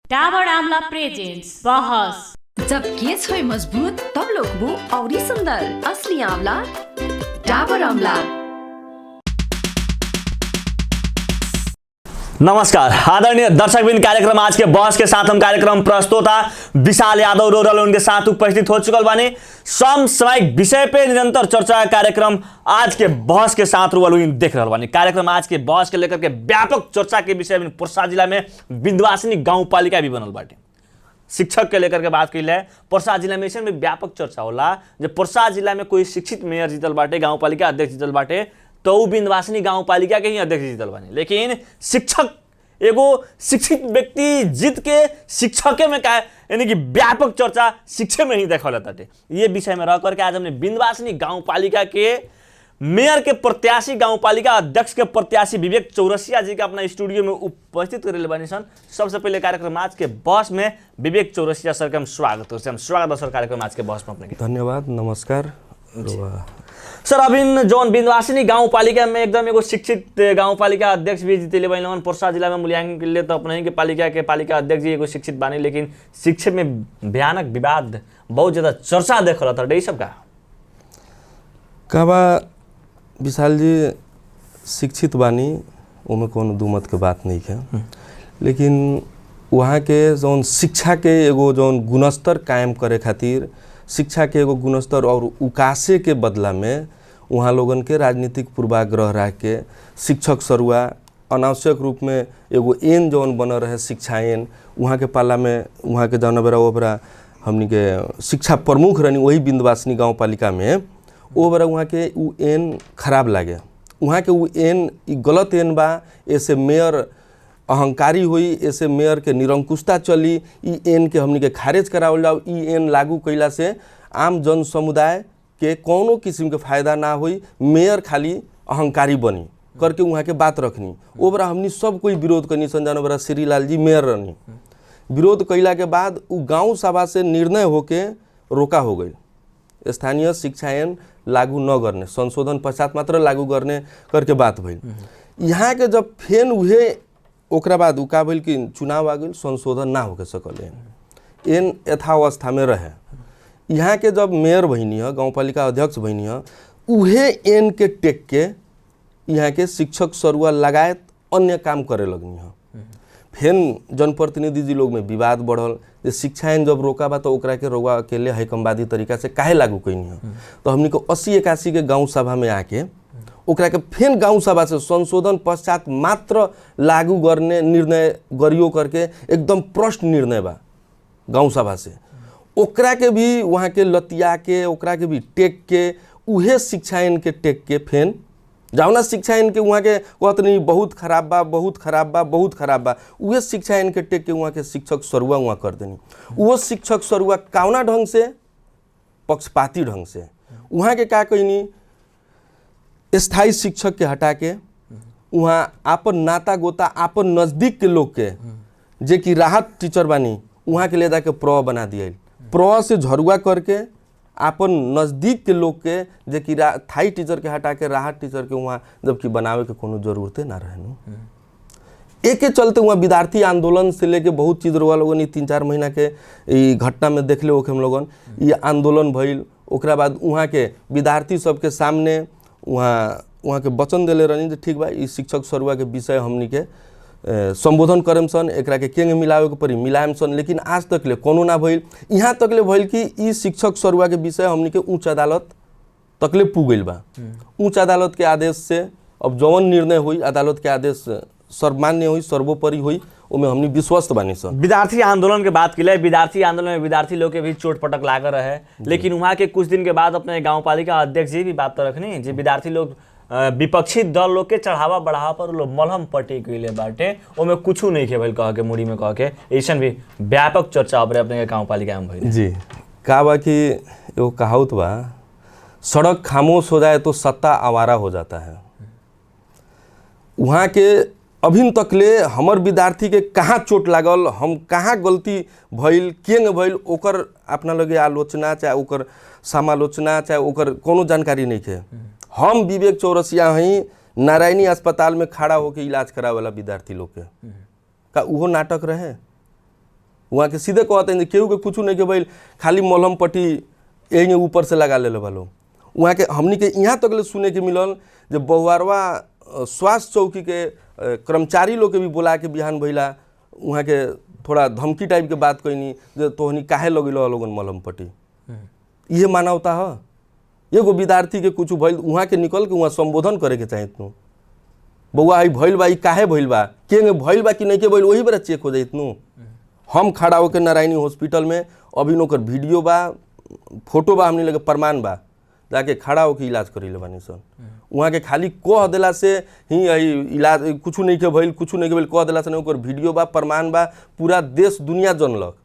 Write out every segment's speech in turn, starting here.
Dabur Amla presents बहस। जब केस हो मजबूत तब लोग वो और ही सुंदर असली आंवला डाबर आमला। नमस्कार आदरणीय दर्शकबिन, कार्यक्रम आज के बहस के साथ हम कार्यक्रम प्रस्तोता विशाल यादव रोरल उनके साथ उपस्थित हो चुकल बानी। समसामयिक विषय पे निरंतर चर्चा कार्यक्रम आज के बहस के साथ रोरल देख रहा बानी। कार्यक्रम आज के बहस के लेकर के व्यापक चर्चा के विषय में पर्सा जिला में विंध्यवासिनी गाँव पालिका भी बनल बाटे। शिक्षक के लेकर के बात कही है, पर्सा जिला में इसमें व्यापक चर्चा होला। जब पर्सा जिला में कोई शिक्षित मेयर जीतल बाटे, गाँव पालिका अध्यक्ष जीतल बाटे, तो विंध्यवासिनी गाँव पालिका के ही अध्यक्ष जीतल बानी। लेकिन शिक्षक एगो शिक्षित व्यक्ति जीत के शिक्षक में का यानी कि व्यापक चर्चा शिक्षे में ही देखा जाता। ये विषय में रह करके आज हमने विंध्यवासिनी गाँव पालिका के मेयर के प्रत्याशी, गाँव पालिका अध्यक्ष के प्रत्याशी विवेक चौरसिया जी का अपना स्टूडियो में उपस्थित कर बानी सन। सबसे पहले कार्यक्रम आज के बहस में विवेक चौरसिया सर का हम स्वागत हो सर कार्यक्रम आज के बहस में अपने। धन्यवाद, नमस्कार सर। अभी जौन विंध्यवासिनी गाँव पालिका में एकदम एगो शिक्षित गाँव पालिका अध्यक्ष भी जीते बन पर्सा जिला में मूल्यांकन के लिए, तो अपने ही के पालिका अध्यक्ष जी एगो शिक्षित बानी, लेकिन शिक्षक में भयानक विवाद बहुत ज्यादा चर्चा देख रहा था। सब का बा विशाल जी, शिक्षित बानी उनमें कोनो दुमत के बात नहीं है, लेकिन वहाँ के जौन शिक्षा के एगो जौन गुणस्तर कायम करे खातिर, शिक्षा के एगो गुणस्तर और उकासे के बदला में वहाँ लोगन के राजनीतिक पूर्वाग्रह रख के शिक्षक सरुआ अनावश्यक रूप में एगो एन जौन बन रहे शिक्षा एन, वहाँ के पाला में वहाँ के जौन बरा ओबरा हमनी के शिक्षा प्रमुख रहनी वही विंध्यवासिनी गाँव पालिका में, वो बरा वहाँ के उ एन खराब लागे। वहाँ के उ एन गलत एन बा, ऐसे मेयर अहंकारी हुई, ऐसे मेयर के निरंकुशता चली, ई एन के हमनी के खारिज करावल जाओ। ई एन लागू कैला से आम जन समुदाय के कोनो किस्म के फायदा ना हुई, मेयर खाली अहंकारी बनी करके वहाँ के बात रखनी। वो बरा हमनी सब कोई विरोध करनी सन। जानो बरा श्रीलाल जी मेयर रहनी, विरोध कैला के बाद उ गाँव सभा से निर्णय होके रोका हो गई। स्थानीय शिक्षा ऐन लागू न करने, संशोधन पश्चात मात्र लागू करने करके बात भइल। यहाँ के जब फेन उहे ओकरा बाद उका भइल कि चुनाव आ गई, संशोधन ना होके सकल, एन यथावस्था में रहे। यहाँ के जब मेयर बहनी है, गाँव पालिका अध्यक्ष बहनी है, उहे एन के टेक के यहाँ के शिक्षक सरुआ लगायत अन्य काम करे लगनी है। फेन जनप्रतिनिधि जी लोग में विवाद बढ़ल, जे शिक्षा ऐन जब रोका बा तो ओकरा के रोका अकेले हैकमवादी तरीका से काहे लागू कैनी है। तो हमनी को 80-81 के गाँव सभा में आके ओकरा के फेन गाँव सभा से संशोधन पश्चात मात्र लागू करने निर्णय गरियो करके एकदम प्रश्न निर्णय बा गाँव सभा से। ओकरा के भी वहाँ के लतिया के, ओकरा के भी टेक के, उहे शिक्षा ऐन के टेक के फेन जाओना शिक्षा ऐन के वहाँ के कहत नहीं बहुत खराब बा, बहुत खराब बा, बहुत खराब बा, उहे शिक्षा ऐन के टेक के वहाँ के शिक्षक सरुआ वहाँ कर देनी। वो शिक्षक सरुआ काउना ढंग से, पक्षपाती ढंग से वहाँ के का कहनी, स्थायी शिक्षक के हटा के वहाँ आपन नाता गोता, आपन नज़दीक के लोग के जे कि राहत टीचर बानी वहाँ के ले जाके प्र बना दिया। प्र से झरुआ करके आपन नज़दीक के लोग के जे कि थाई टीचर के हटा के राहत टीचर के वहाँ जबकि बनावे के कोनो जरूरते ना रहे। एक के चलते वहाँ विद्यार्थी आंदोलन से लेके बहुत चीज़ रोआ लोगन 3-4 महीना के घटना में देख ले ओके हम लोगन ये आंदोलन भइल। ओकरा बाद वहाँ के विद्यार्थी सबके सामने वहाँ के वचन दिले रहनी जे ठीक बा, ई शिक्षक सरुआ के विषय हमनी के संबोधन करम सन, एकरा के केंगे मिलावे के पड़ी मिलायम सन, लेकिन आज तक ले कोनो ना भइल। यहाँ तक ले भइल कि ई शिक्षक सरुआ के विषय हमनी के उच्च अदालत तक ले पुगल बा। उच्च अदालत के आदेश से अब जौन निर्णय हुई, अदालत के आदेश सर्वमान्य हुई, सर्वोपरि हुई, ओमे हमनी विश्वस्त बानी सन। विद्यार्थी आंदोलन के बात की, विद्यार्थी आंदोलन में विद्यार्थी लोग के भी चोट पटक लाग रहे, लेकिन वहाँ के कुछ दिन के बाद अपने गाँव पालिका अध्यक्ष जी भी बात तो रखनी जी, विद्यार्थी लोग विपक्षी दल लोग के चढ़ावा बढ़ावा पर लोग मलहम पट्टी कैले बाटे, ओमे कुछ नहीं के भइल कह के मुड़ी में कह के, ऐसा भी व्यापक चर्चा अपने गाँव पालिका में भइल जी। का बा कि एगो कहावत बा, सड़क खामोश हो जाए तो सत्ता आवारा हो जाता है। वहाँ के अभिन तक ले हमर विद्यार्थी के कहाँ चोट लागल, हम कहाँ गलती भइल, केंग भइल, ओकर अपना लगे आलोचना चाहे ओकर समालोचना चाहे ओकर कोनो जानकारी नहीं है। हम विवेक चौरसिया हई नारायणी अस्पताल में खड़ा होकर इलाज करावे वाला विद्यार्थी लोग के का उहो नाटक रहे? वहाँ के सीधे कहते हैं केहू के कुछ नहीं के भाई खाली मलहम पट्टी यही ऊपर से लगा ले भालो। वहाँ के हमनी के यहाँ तक ले सुने के मिलल जब बहुआरवा स्वास्थ्य चौकी के कर्मचारी लोग के भी बुला के बिहान भैला वहाँ के थोड़ा धमकी टाइप के बात कैनी जो तोहनी काहे लगिलो लोगन मलहम पट्टी। ये मानवता है? एगो विद्यार्थी के कुछ भइल वहाँ के निकल के वहाँ संबोधन करे के चाहिए तू बउआ आई भइल बा काहे भइल बा के भइल बा कि नहीं के भइल वही बेरा चेक हो जाइत नू। हम खड़ा होकर नारायणी हॉस्पिटल में अभी नोकर वीडियो बा फोटो बा हमने लगे प्रमाण बा जाके खड़ा होकर इलाज करेले बानी सन। वहाँ के खाली कह दिला से ही इलाज कुछ नहीं के भइल कुछ नहीं के भइल कह दिला से ओकर वीडियो बा प्रमाण बा पूरा देश दुनिया जनलक।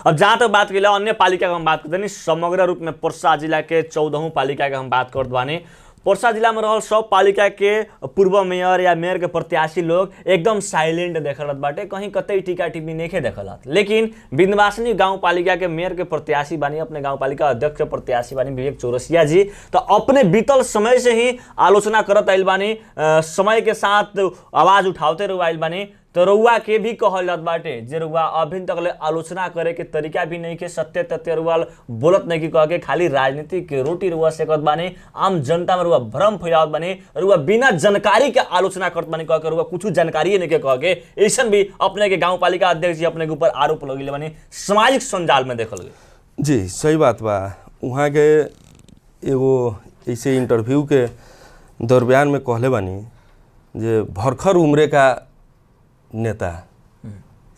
अब जहाँ तक बात करें अन्य पालिका का हम बात करते समग्र रूप में पर्सा जिला के 14वीं पालिका का हम बात करते बानी। पर्सा जिला में रहल सब पालिका के पूर्व मेयर या मेयर के प्रत्याशी लोग एकदम साइलेंट देखलत बाटे, कहीं कतई टीका टिप्पणी नहीं देखलत। लेकिन विंध्यवासिनी गांव पालिका के मेयर के प्रत्याशी बानी, अपने गांव पालिका अध्यक्ष के प्रत्याशी बानी विवेक चौरसिया जी, तो अपने बीतल समय से ही आलोचना करत आइल बानी, समय के साथ आवाज उठाते रह आइल बानी। तो रउआ के भी कहल जात बाटे जे रउआ अभी तक ले आलोचना करे के तरीका भी नहीं के, सत्य तथ्य रउआ बोलत नहीं कि कह के खाली राजनीति के रोटी रउआ सेकत बानी, आम जनता में रउआ भ्रम फैलावत बानी, रउआ बिना जानकारी के आलोचना करत बानी, कह के रउआ कुछ जानकारी नहीं के कह के ऐसन भी अपने के गांव पालिका अध्यक्ष जी अपने के ऊपर आरोप लगिले बानी, सामाजिक संजाल में देखल गए। जी सही बात बा। वहाँ के एगो ऐसे इंटरव्यू के दरमियान में कहले बानी जे भरखर उम्र का नेता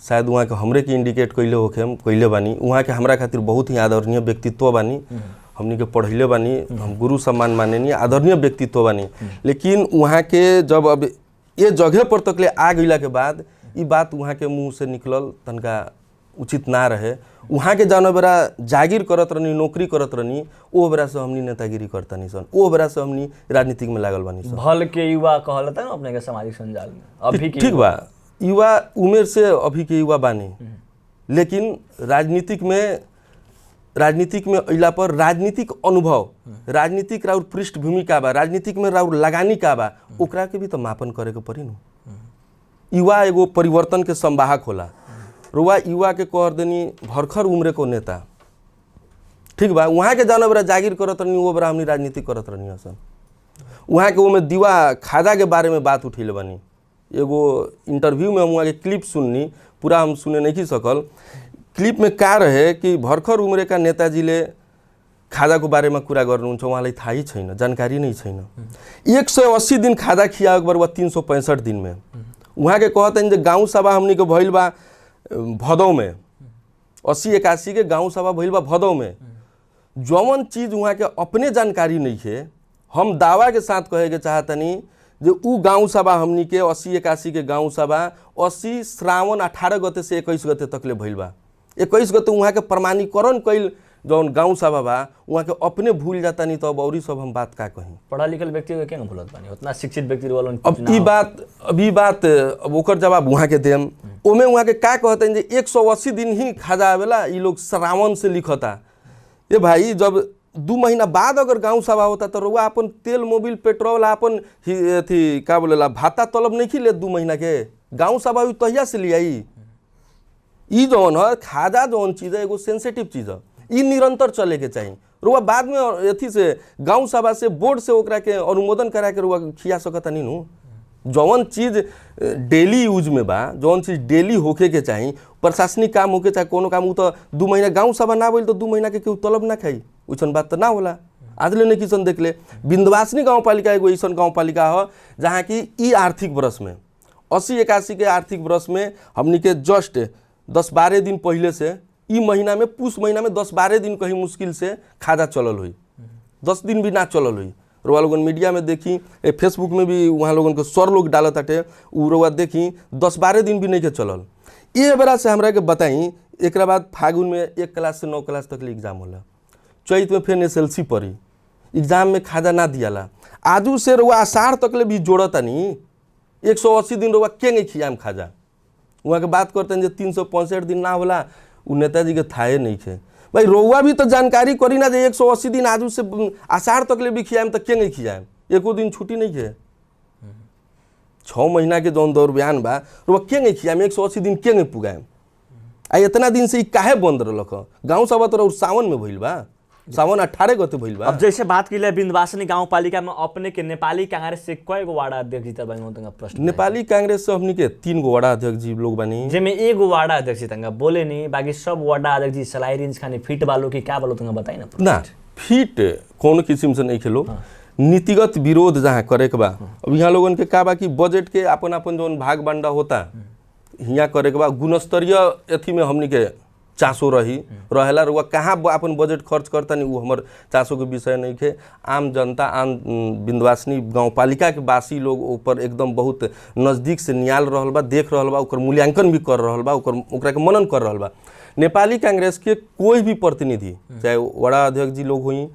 शायद वहाँ के हमरे के इंडिकेट कैले होके हम कैले बानी। वहाँ के हमरा खातिर बहुत ही आदरणीय व्यक्तित्व बानी, हमनी के पढ़ले बानी, हम गुरु सम्मान मानेनी, आदरणीय व्यक्तित्व बानी। लेकिन वहाँ के जब अब ये जगह पर तक ले आ गईला के बाद ये बात वहाँ के मुँह से निकलल तनका उचित ना रहे। वहाँ के जानो बेरा जागीर करत रहनी, नौकरी करत रहनी, ओ बेरा से हमनी नेतागिरी करतानी सन, ओ बेरा से हमनी राजनीतिक में लागल बानी सन। भल के युवा कहलता ना अपने के सामाजिक संजाल में अभी ठीक बा, युवा उम्र से अभी के युवा बानी, लेकिन राजनीतिक में अइला पर राजनीतिक अनुभव, राजनीतिक राउर पृष्ठभूमि का बा, राजनीतिक में राउर लगानी का बा, ओकरा के भी तो मापन करे के पड़ी न। युवा एगो परिवर्तन के संवाहक होला। रुआ युवा के कह देनी भरखर उम्र को नेता, ठीक बा। वहाँ के जाना बड़ा जागीर करत रहनी, वो बड़ा हमनी राजनीति करत रहनी असन। वहाँ के ओमे दीवा खादा के बारे में बात उठिले बानी। एगो इंटरव्यू में हम वहाँ के क्लिप सुननी, पूरा हम सुने नहीं सकल। क्लिप में का रहे कि भर्खर उम्र का नेताजी ले खादा को बारे में कुरा गर्नुहुन्छ, उहाँलाई थाहै छैन, जानकारी नहीं छैन। 180 दिन खादा खियाएको बार 365 दिन में वहाँ के कहते हैं गाँव सभा हमनी के भइल बा भदौ में, 80-81 के गाँव सभा भइल बा भदौ में। जौन चीज़ वहाँ के अपने जानकारी नहीं है, हम दावा के साथ कहे के चाहतनी जो उ गाँव सभा हमनी के 80-81 के गाँव सभा 80 श्रावण 18 गते से 21 गते तक ले भइल बा। 21 गते वहाँ के प्रमाणीकरण कैल जौन गाँव सभा बा वहाँ के अपने भूल जाता नहीं, तो अब और सब हम बात का कहीं। पढ़ा लिखल व्यक्ति के क्या भूलत बानी, उतना शिक्षित व्यक्ति वालों। अब ई बात अब ओकर जवाब वहाँ के देम। ओमे वहाँ के का कहते हैं जे 180 दिन ही खाजा आवेला, ई लोग श्रावण से लिखता। ये भाई जब 2 महीना बाद अगर गाँव सभा होता तो रुआ अपन तेल मोबिल पेट्रोल अपन थी का बोलेला भाता तलब नहीं ले 2 महीना के। गाँव सभा तहिया से लियाई। ई जौन है खाजा जौन चीज़ है एगो सेंसिटिव चीज़ है, ई निरंतर चले के चाहिए। रुआ बाद में अथी से गाँव सभा से बोर्ड से ओकरा के अनुमोदन करा के रुआ खिया सकता नहीं नु। जौन चीज़ डेली यूज में बा, जौन चीज़ डेली होके के चाहिए, प्रशासनिक काम होके चाहे कोनो काम, उ तो 2 महीना गाँव सभा ना बोल तो 2 महीना के केहू तलब ना खाई, वैसन बात तो ना होला। आज ले नहीं किसन देख ले। विंध्यवासिनी गाँव पालिका एगो ऐसा गाँव पालिका है जहाँ की ई आर्थिक वर्ष में 80-81 के आर्थिक वर्ष में हमनी के जस्ट 10-12 दिन पहले से ई महीना में पुष महीना में 10-12 दिन कहीं मुश्किल से खादा चलल हुई, 10 दिन भी ना चलल हुई। रुआ लोगन मीडिया में देखी, फेसबुक में भी वहाँ लोगन के सर लोग डालत हटे, उ रुआ देखी 10-12 दिन भी नहीं के चलल। ये बेरा से हमरा के बताई, एक बाद फागुन में 1 क्लास से 9 क्लास तक एग्जाम होला, चैत में फिर SLC पढ़ी, एग्जाम में खादा ना दियाला। आजू से रुआ आषाढ़ तक ले भी जोड़ता नहीं, 180 दिन रुआ केंगे खियाम खाजा। वहाँ के बात करते हैं जो 365 दिन ना होला, उ नेताजी के थाहे नहीं थे। भाई रउआ भी तो जानकारी करी ना, जो 180 दिन आजू से आषाढ़ तक ले भी खियाम तो केंगे खियाम, एको दिन छुट्टी नहीं है। 6 महीना के जौन दौर बयान बा रुआ केंगे खियाम, 180 दिन केंगे पुगाएम। आ इतना दिन से काहे बंद रहलक? गाँव सभा तो सावन में भइल बा, सावन 18 गते भइल बा। अब जैसे बात की विंध्यवासिनी गाँव पालिका में अपने के नेपाली कांग्रेस से कई गो वार्ड अध्यक्ष जीतल बानी? प्रश्न नेपाली कांग्रेस से हमनी के 3 गो वार्ड अध्यक्ष जी लोग बानी, जेमे एगो वार्ड अध्यक्ष तंगा बोले नहीं, बाकी सब वार्ड अध्यक्ष जी सलाई रेंज खाने फिट वालों की क्या बोलो तंगा बताई ना। फिट कौन किस्म से नहीं खेलो, नीतिगत विरोध जहाँ करे के बा। अब यहाँ लोगन के का बा कि बजट के अपन अपन जो भाग बांटा होता यहाँ करे के बा, गुणस्तरीय अथी में हमनी के चासो रहेला। रुआ कहाँ अपन बजट खर्च करता नहीं वो हमार चासो के विषय नहीं है। आम जनता, आम विंध्यवासिनी गाँव पालिका के वासी लोग ऊपर एकदम बहुत नज़दीक से नियाल रहल बा, देख रहल बा, ओकर मूल्यांकन भी कर रहल बा, ओकरा के मनन कर रहल बा। नेपाली कांग्रेस के कोई भी प्रतिनिधि, चाहे वार्ड अध्यक्ष जी लोग हुई,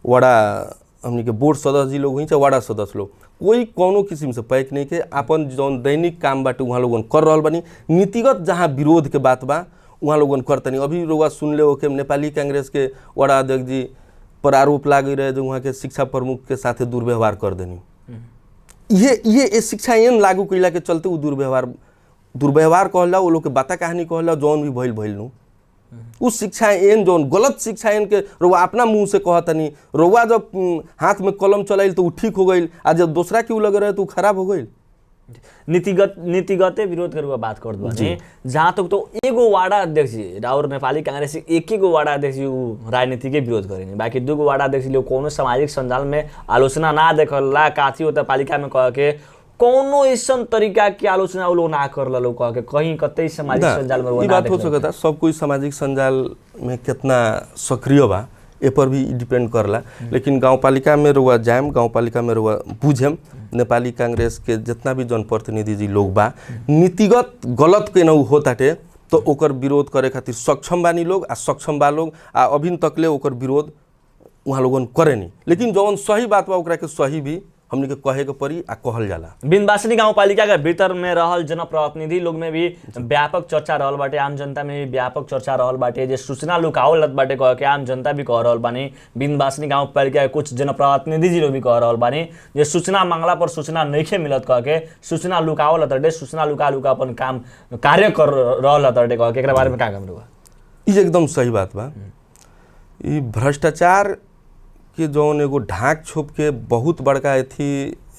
वार्ड हमनी के बोर्ड सदस्य जी लोग हुई, चाहे वार्ड सदस्य लोग, कोई कोनो किस्म से पैक नहीं के अपन जौन दैनिक काम बाटे वहाँ लोगन कर रहल बानी। नीतिगत जहाँ विरोध के बात बा वहाँ लोगन करतनी। अभी लोग सुन ले हो कि नेपाली कांग्रेस के वार्ड अध्यक्ष जी पर आरोप लागे रहे जो वहाँ के शिक्षा प्रमुख के साथे दुर्व्यवहार कर देनी। ये शिक्षा एन लागू कैला के चलते वो दुर्व्यवहार कहला, वो लोग के बाता कहानी कहला, जौन भी भइल नु उस शिक्षा एन जौन गलत शिक्षा एन के रउआ अपना मुंह से कहतनी। रउआ जब हाथ में कलम चलाइल तो वो ठीक हो गई, आज जब दूसरा के लगे रहे तो खराब हो गई। नीतिगत विरोध के बात कर दो जहाँ तक तो एगो वार्ड अध्यक्ष और नेपाली कांग्रेस एक गो वार्ड अध्यक्ष राजनीति के विरोध करेंगे, बाकी 2 गो वार्ड अध्यक्ष लोग कोनो सामाजिक संजाल में आलोचना ना देखला, काथी होता पालिका में कह के कोनो ऐसा तरीका की आलोचना वो लोग ना करला, लोग कह के कहीं कतई सामाजिक संजाल में वो बात हो सकता। सब कोई सामाजिक संजाल में कितना सक्रिय बा ए पर भी डिपेंड करला। लेकिन गाँव पालिका में रुआ जाएम, गाँव पालिका में रुआ बुझेम, नेपाली कांग्रेस के जितना भी जनप्रतिनिधि जी लोग बा नीतिगत गलत के न होताटे तो ओकर विरोध करे खातिर सक्षम बानी लोग, आ सक्षम बा लोग, आ अभी तकले ओकर विरोध वहाँ लोगन करे नहीं। लेकिन जौन सही बात बा ओकरा के सही भी हमनी के कहे के पड़ी आ कहल जाला। विंध्यवासिनी गाँव पालिका के भीतर में रहल जनप्रतिनिधि लोग में भी व्यापक चर्चा रहल बाटे, आम जनता में भी व्यापक चर्चा रहल बाटे, जे सूचना लुकावल बाटे कह के आम जनता भी कह रहल बानी। विंध्यवासिनी गाँव पालिका के कुछ जनप्रतिनिधि जी लोग भी कह रहल बानी जे सूचना मांगला पर सूचना नहीं मिलत कह के सूचना लुकावल ताटे, सूचना लुका अपन काम कार्य कर रहल ताटे कह के एकरा बारे में का कहम रहुआ? ई एकदम सही बात बा। ई भ्रष्टाचार कि जौन एगो ढाक छोप के बहुत बड़का अथी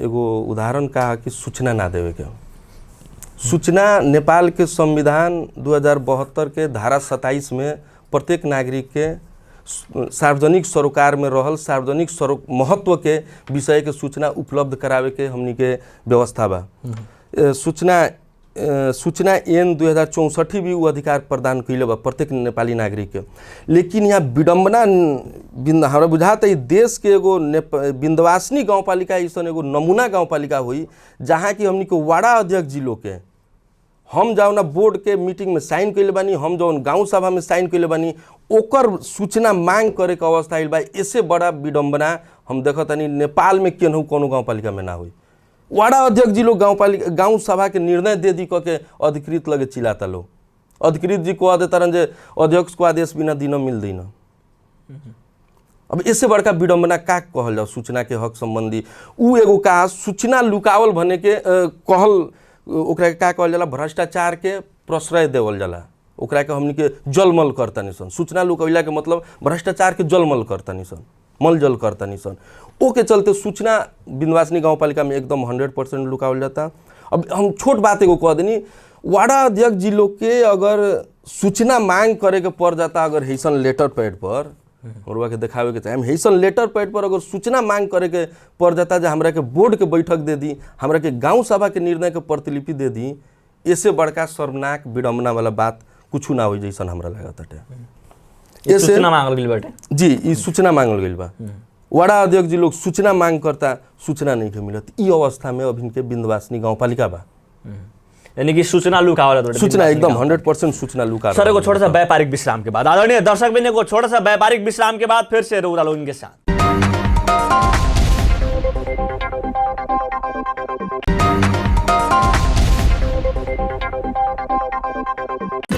एगो उदाहरण का कि सूचना ना देवे के। सूचना नेपाल के संविधान 2072 के धारा 27 में प्रत्येक नागरिक के सार्वजनिक सरोकार में रहल सार्वजनिक महत्व के विषय के सूचना उपलब्ध करावे के हमनी के व्यवस्था बा। सूचना एन 2064 भी वो अधिकार प्रदान कैले बा प्रत्येक नेपाली नागरिक के। लेकिन यहाँ विडम्बना हमारा बुझाता है देश के एगो विंध्यवासिनी गाँव पालिका ऐसा एगो नमूना गाँव पालिका हुई जहाँ की हमनी के वार्ड अध्यक्ष जी लोग के हम जाओ ना बोर्ड के मीटिंग में साइन कैले बानी, हम जौन गाँव सभा में साइन कैले बानी, ओकर सूचना मांग करे के अवस्था आइल बा। इससे बड़ा विडम्बना हम देखतानी नेपाल में केनहू कोनो गाँव पालिका में ना हुई। वार्ड अध्यक्ष जी लोग गाँव सभा के निर्णय दे दी के अधिकृत लगे चिल्लाता लोग, अधिकृत जी को देता रहन जे अध्यक्ष को आदेश बिना दिन मिल दी ना। अब इससे बड़का विडम्बना का कहल जाओ सूचना के हक संबंधी उ एगो का सूचना लुकावल भने के कहल ओकरा का कहल जाला भ्रष्टाचार के प्रश्रय देवल जाला। ओकरा के हमनी के जलमल करतानी सन। सूचना लुकैला के मतलब भ्रष्टाचार के जलमल करतानी सन, मलजल करतानी सन। ओके चलते सूचना विंध्यवासिनी गाँव पालिका में एकदम 100% लुकावल जाता। अब हम छोट बात एगो कह देनी, वार्ड अध्यक्ष जी लोग के अगर सूचना मांग करे के पड़ जाता, अगर हैसन लेटर पैड पर और के दिखावे के चाहे हैसन लेटर पैड पर अगर सूचना मांग करे के पड़ जाता जो हमरा के बोर्ड के बैठक दे दी, हमरा के गाँव सभा के निर्णय के प्रतिलिपि दे दी, इससे बड़का शर्मनाक विडम्बना वाला बात कुछ ना हो जैसन हमरा लागत। सूचना मांगल गइल बाटे जी, ई सूचना मांगल गइल बा। वार्ड अध्यक्ष जी लोग सूचना मांग करता, सूचना नहीं मिलत। ई अवस्था में अभी के विंध्यवासिनी गाँव पालिका बा, यानी कि सूचना लुकावल, सूचना एकदम 100% सूचना लुका। सर एगो छोटा सा व्यापारिक विश्राम के बाद आदरणीय दर्शक बिन एगो छोटा सा व्यापारिक विश्राम के बाद फिर से रउरा लोगन के साथ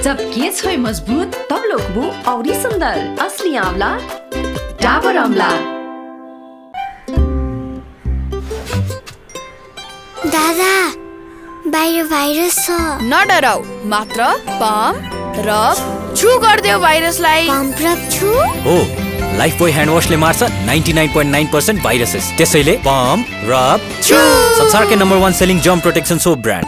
जब केस होय मजबूत तब लोकबू औरी सुंदर। असली आंवला डाबर आंवला। दादा बाहिर भाइरस छ। न डराऊ, मात्र पम रब छु गर्दियो भाइरसलाई। पम्प रब छु हो लाइफबोय ह्यान्ड वाशले मार्छ 99.9% भाइरसेस। त्यसैले पम्प रब छु संसारकै number 1 selling germ protection soap brand.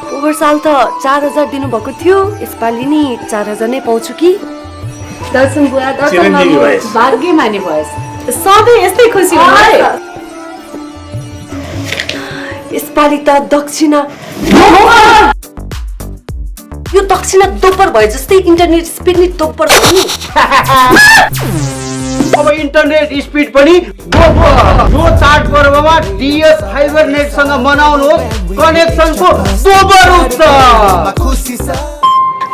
पोहोर साल त 4000 दिनुभएको थियो, यसपालि नि 4000 नै पाउँछु कि। दर्शन बुवा दर्शन मामु भाग्यमानी भएछ। सधैँ यस्तै खुसी हुनुहुन्छ। यसपालि त दक्षिणा यो दक्षिणा दोब्बर भए जस्तै इन्टरनेट स्पिड नि दोब्बर भयो नि। अब इन्टरनेट स्पिड पनि दोब्बर। यो चाडपर्वमा डीएस फाइबरनेटसँग मनाउनुहोस् कनेक्सनको दोब्बर उत्सव।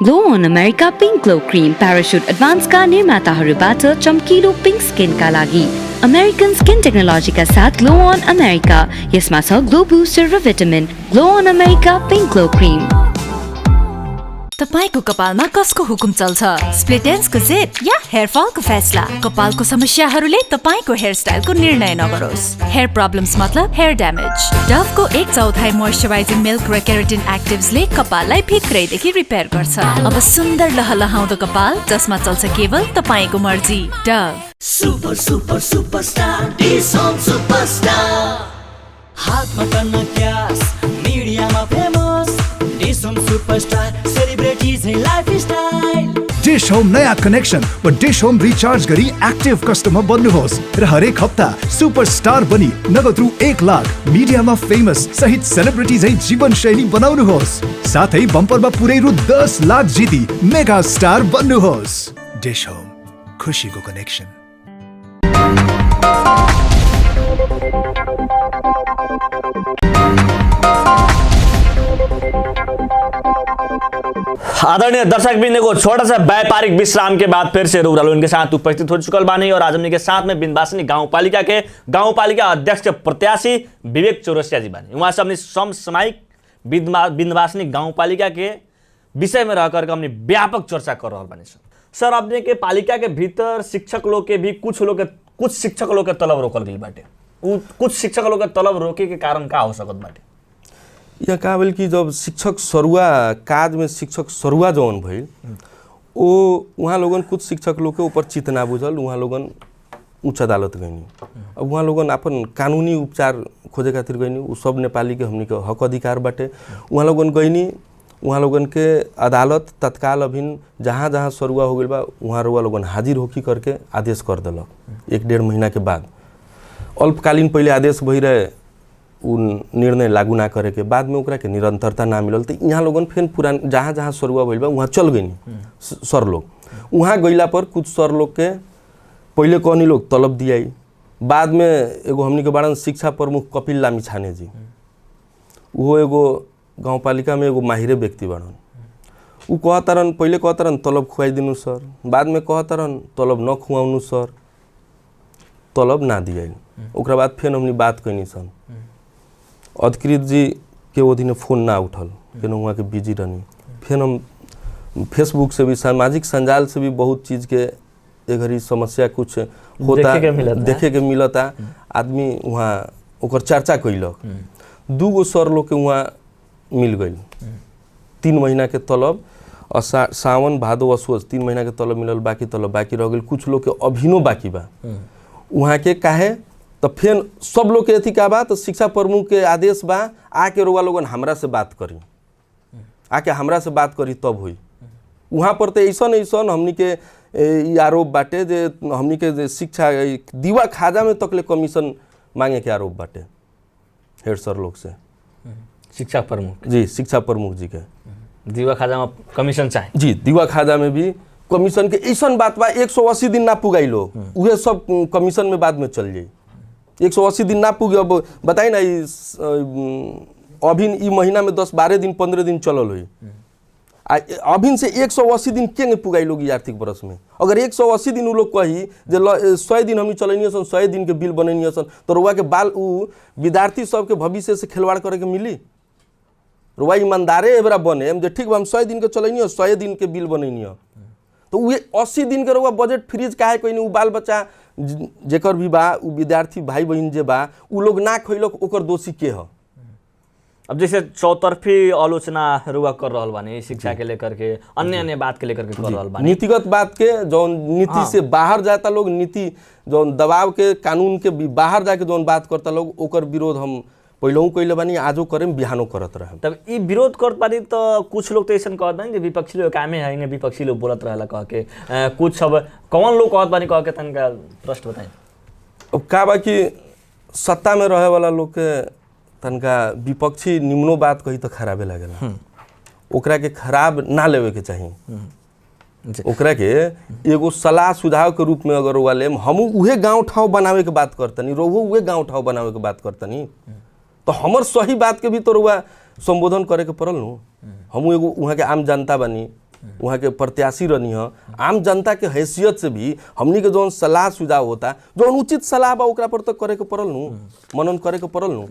ग्लो अन America pink glow cream parachute एडभान्सका निर्माताहरूबाट चम्किलो पिङ्क स्किनका लागि अमेरिकन स्किन टेक्नोलोजीका साथ ग्लो अन अमेरिका। यसमा छ ग्लो बुस्टर र भिटामिन। ग्लो अन अमेरिका पिङ्क ग्लो क्रिम। तपाईको कपालमा कसको हुकुम चल्छ? स्प्लिट एन्ड्सको जेट या हेयर फलको फैसला? कपालको समस्याहरूले तपाईको हेयर स्टाइलको निर्णय नगरोस्। हेयर प्रब्लम्स मतलब हेयर ड्यामेज। डभको 1/4 मोइस्चराइजिङ मिल्क र केराटिन एक्टिभ्सले कपाललाई भित्रैदेखि रिपेयर गर्छ। अब सुन्दर लहलहाउँदो कपाल जसमा चल्छ केवल तपाईको मर्जी। डभ super super superstar Dish Home superstar. हातमा टन्न क्यास मिडियामा famous Dish Home superstar celebrities है लाइफस्टाइल। डिश होम नयाँ कनेक्सन व डिश होम रिचार्ज गरी एक्टिभ कस्टमर बन्नुहोस् र हरेक हप्ता सुपरस्टार बनी नगद रु 1 लाख मिडियामा फेमस सहित सेलिब्रिटीज है जीवन शैली बनाउनुहोस्। साथै बम्परमा पुरै रु 10 लाख जिती मेगा स्टार बन्नुहोस्। डिश होम खुशीको कनेक्सन। आदरणीय दर्शक बिंदु को छोटा सा व्यापारिक विश्राम के बाद फिर से रूरल उनके साथ उपस्थित हो चुकल बानी और आज हमने के साथ में बिंदवासिनी गांवपालिका अध्यक्ष प्रत्याशी विवेक चौरसिया जी बानी। वहां से हमने समसामयिक बिंदवासिनी गांवपालिका के विषय में रहकर हमने व्यापक चर्चा कर रहा बानी। सर अपने के पालिका के भीतर शिक्षक लोग के भी कुछ शिक्षक लोग के तलब रोकल गई बाटे। कुछ शिक्षक लोग के तलब रोके के कारण का हो सकत बाटे? यह का बोल कि जब शिक्षक सरुआ काज में शिक्षक सरुआ जौन भइल वो वहाँ लोगन कुछ शिक्षक लोग के ऊपर चित ना बुझल, वहाँ लोगन उच्च अदालत गईनी। अब वहाँ लोगन अपन कानूनी उपचार खोजे खातिर गईनी। उ सब नेपाली के हमनी के हक अधिकार बाटे। वहाँ लोगन गईनी, वहाँ लोगन के अदालत तत्काल अभिन जहाँ जहाँ सरुआ हो गई बा वहाँ रुआ लोगन हाजिर होकी करके आदेश कर दिलक। 1-1.5 महीना के बाद अल्पकालीन पहले आदेश भई रहे, उ निर्णय लागू ना करे के बाद में ओकरा के निरंतरता ना मिलल तो यहाँ लोगन फिर पुरान जहाँ जहाँ सरुआ भइल बा वहाँ चल गई सर लोग। वहाँ गईला पर कुछ सर लोग के पहले कहनी लोग तलब दियाई, बाद में एगो हमनी के बाड़न शिक्षा प्रमुख कपिल लामिछाने जी, वो एगो गाउँपालिका में एगो माहिरे व्यक्ति बाड़न। उ कहतारन पहले कहतारन तलब खुवाई दिनु सर, बाद में कहतारन तलब न खुवाउनु सर, तलब ना दियाई। ओकरा बाद फिर हमनी बात कैनी सन। अधिकृत जी के वो दिन फोन ना उठल, फिर वहाँ के बिजी रहनी। फिर हम फेसबुक से भी सामाजिक संजाल से भी बहुत चीज़ के एक समस्या कुछ होता देखे के मिलता। आदमी वहाँ ओकर चर्चा कैलक। 2 गो सर लोग के वहाँ मिल गई 3 महीना के तलब और सावन भादो असोज 3 महीना के तलब मिलल, बाकी तलब बाकी रह गई। कुछ लोग के अभिनो बाकी बा वहाँ के काहे तो फिर सब लोग के अथी का बा तो शिक्षा प्रमुख के आदेश बा आके रोवा लोगन हमरा से बात करी, आके हमरा से बात करी तब हुई। वहाँ पर तो ऐसा हमनी के आरोप बाटे जे हमनी के जे शिक्षा दीवा खाजा में तकले कमीशन मांगे के आरोप बाटे हेड सर लोग से। शिक्षा प्रमुख जी, शिक्षा प्रमुख जी के दीवा खाजा में कमीशन चाहे जी, दीवा खाजा में भी कमीशन के ऐसा बात बा 180 दिन ना पुगाई लो उहे सब कमीशन में बाद में चल जाई। 180 दिन ना पुगे। अब बताई ना अभिन ई महीना में 10-12 दिन 15 दिन चलल हुई। अभिन से 180 दिन के पुगाई लोग आर्थिक वर्ष में। अगर 180 दिन उ लोग कही जे 100 दिन हमनी चलनी सन, 100 दिन के बिल बननी सन तो रुआ के बाल उ विद्यार्थी सबके भविष्य से खिलवाड़ करे के मिली? रुआ ईमानदारे एबरा बने हम जे ठीक बा हम 100 दिन के चलनी 100 दिन के बिल बननी तो उ 80 दिन के रुआ बजट फ्रीज काहे कोई उ बाल बच्चा जेकर भी बा उ विद्यार्थी भाई बहन जे बा उ लोग ना खइलक ओकर दोषी के ह? अब जैसे चौतरफी आलोचना रुआ कर रहल बानी शिक्षा के लेकर के अन्य बात के लेकर के कर रहल बानी, नीतिगत बात के जौन नीति से बाहर जाता लोग, नीति जौन दबाव के कानून के बाहर जाके जौन बात करता लोग, ओकर विरोध हम पहलू कैले बानी, आजो करें, बिहानो करत रहे। तब ये विरोध करत बानी तो कुछ लोग तो ऐसा कहत बानी विपक्षी लोग कामे है, विपक्षी लोग बोलत रहेला कह के, कुछ सब कौन लोग कहत बानी कह के तनका प्रश्न बताएं। अब का बा कि सत्ता में रहे वाला लोग के तनका विपक्षी निम्नो बात कही तो खराबे लगेला, ओकरा के खराब ना लेवे के चाहिए। ओकरा के एगो सलाह सुझाव के रूप में अगर वाले हम उहे गांव ठाव बनावे के बात करतनी, रोहू उहे गांव ठाव बनावे के बात करतनी, तो हमर सही बात के भी तो रुआ संबोधन करे के पड़ल नु। हम एगो वहाँ के आम जनता बनी, वहाँ के प्रत्याशी रहनी है, आम जनता के हैसियत से भी हमनी के जौन सलाह सुझाव होता, जौन उचित सलाह बा ओकरा पर तो करे के पड़ल नु, मनन करे के पड़ल नु।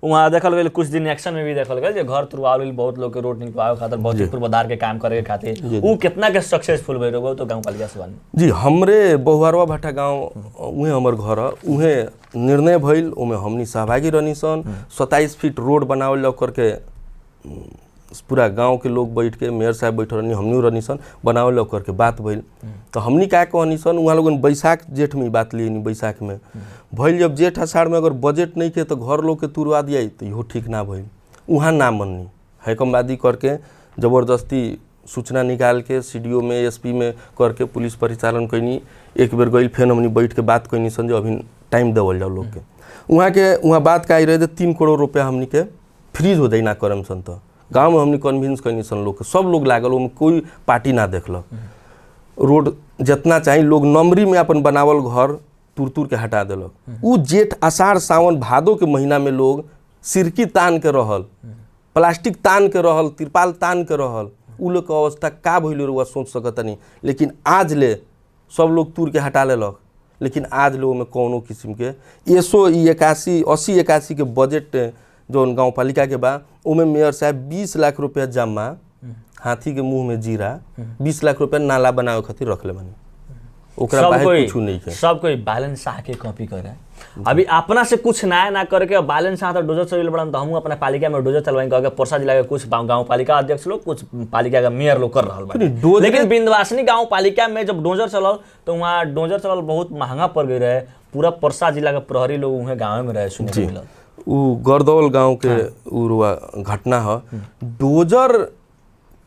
वहाँ देखल गए कुछ दिन एक्शन में भी देखल गए जो घर तुरवाल बहुत लोग के रोड निकलवावे खातिर बहुत पूर्वाधार के काम करे के खातिर वो कितना के सक्सेसफुल भइल हो तो गांव पालिका से बानी। जी हमरे बहुहरवा भाटा गांव उहे हमर घर उहे निर्णय भइल, उमे हमनी सहभागी रहनी सन। 27 फीट रोड बनावल करके पूरा गांव के लोग बैठ के मेयर साहब बैठ रहनी, हमनी रहनी सन, बनावल करके बात भइल। तो हमनी का कहनी सन, वहाँ लोगन बैसाख जेठ में बात लिए बैसाख में भइल, जब जेठ आषाढ़ में अगर बजट नहीं के तो घर लोग के तुरवा दिया तो इहो ठीक ना भइल। वहाँ ना मननी हैकमबादी करके जबरदस्ती सूचना निकाल के CDO में SP में करके पुलिस परिचालन कैनी। एक बेर गई फिर हमनी बैठ के बात कैनी सन जो अभी टाइम देवल जाओ लोग के वहाँ बात का आई रहे 3 करोड़ रुपया हमनी के फ्रीज हो जाए ना करम सन। तो गाँव में हमने कन्विंस कैनी सन लोग के, सब लोग लागल, उनमें कोई पार्टी ना देखलक। रोड जितना चाहिए लोग नमरी में अपन बनावल घर तुर के हटा दिलक। उ जेठ आषाढ़ सावन भादो के महीना में लोग सिरकी तान के रहल, प्लास्टिक तान के रहल, तिरपाल तान के रहल, उ लोग के अवस्था का भइल रुआ सोच सकतनी। लेकिन आज ले सब लोग तुर के हटा लेलक, लेकिन आज लोग में कौनो किस्म के 80-81 के बजट जौन गाँव पालिका के बा, उमें मेयर साहब 20 लाख रुपया जमा हाथी के मुंह में जीरा 20 लाख रुपया नाला बनावे खातिर रख ले बानी। ओकरा बाहर कुछ नहीं है, सब कोई बालन शाह के कॉपी कर रहा है। अभी अपना से कुछ नया ना करके बालन शाह तो डोजर चल बड़ा, तो हम अपना पालिका में डोजर चलवाएं कह के परसा जिला के कुछ गाँव पालिका अध्यक्ष लोग, कुछ पालिका का मेयर लोग कर रहा है। लेकिन बिंदवासिनी गाँव पालिका में जब डोजर चलल तो वहाँ डोजर चलल बहुत महंगा पड़ गई रहे, पूरा परसा जिला के प्रहरी लोग वहाँ गाँव में रहे सुने मिलल। उ गरदौल गांव के उरुआ घटना है। डोजर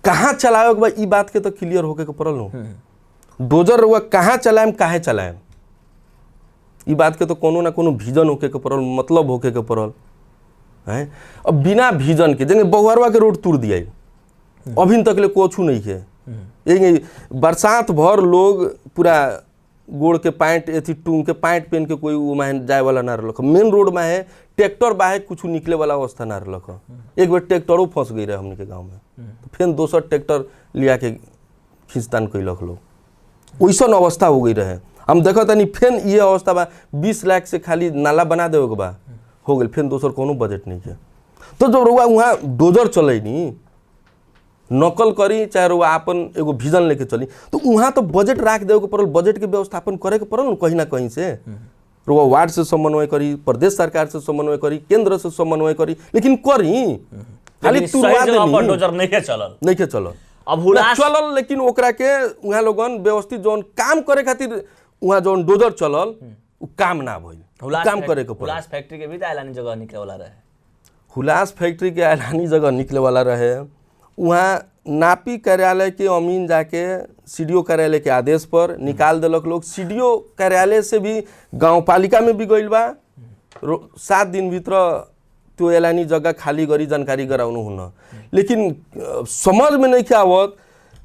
कहाँ चलावे के बा ई बात के तो क्लियर होके के पड़ल नु। डोजर रुआ कहाँ चलाएम काहे चलाएम ई बात के तो कोनो ना कोनो विजन होके के पड़ल, मतलब होके के पड़ल है। अब बिना विजन के जंगे बहुहरवा के रोड तोड़ दिया, अभी तक ले कुछ नहीं है। बरसात भर लोग पूरा गोड़ के पैंट एथी टूंग के पैंट पहन के कोई वहाँ जाए वाला ना रख। मेन रोड में है ट्रैक्टर बाहे कुछ निकले वाला अवस्था ना रख। एक बार ट्रैक्टरों फंस गई रहे हमने के गाँव में, तो फिर दोसर ट्रैक्टर लिया के खींचतान कैलक लोग, वैसन अवस्था हो गई रहे। हम देखा तनी फिर ये अवस्था बा 20 लाख से खाली नाला बना देवे के बा हो गई, फिर दोसर कोनो बजट नहीं है। तो जब रुआ वहाँ डोजर चले नी नकल करी चाहे रुआ अपन एगो विजन लेके चली, तो वहाँ तो बजट राख देवे के पड़ल, बजट के व्यवस्थापन करे के पड़ल कहीं ना कहीं से। रुआ वार्ड से समन्वय करी, प्रदेश सरकार से समन्वय करी, केंद्र से समन्वय करी, लेकिन करी खाली डोजर नहीं के चलल। अब चलल लेकिन ओकरा के वहाँ लोगन व्यवस्थित जौन काम करे खातिर वहाँ जौन डोजर चलल उ काम ना भइल, काम करे के पड़ल। हुलास फैक्ट्री के भी ऐलानी जगह निकले वाला रहे, हुलास फैक्ट्री के ऐलानी जगह निकले वाला रहे। वहाँ नापी कार्यालय के अमीन जाके CDO कार्यालय के आदेश पर निकाल दिलक लोग। CDO कार्यालय से भी गाँव पालिका में भी गइल बा, 7 दिन भीतर तो एलानी जगह खाली करी जानकारी गराउनु हुन। लेकिन समझ में नहीं क्या आवत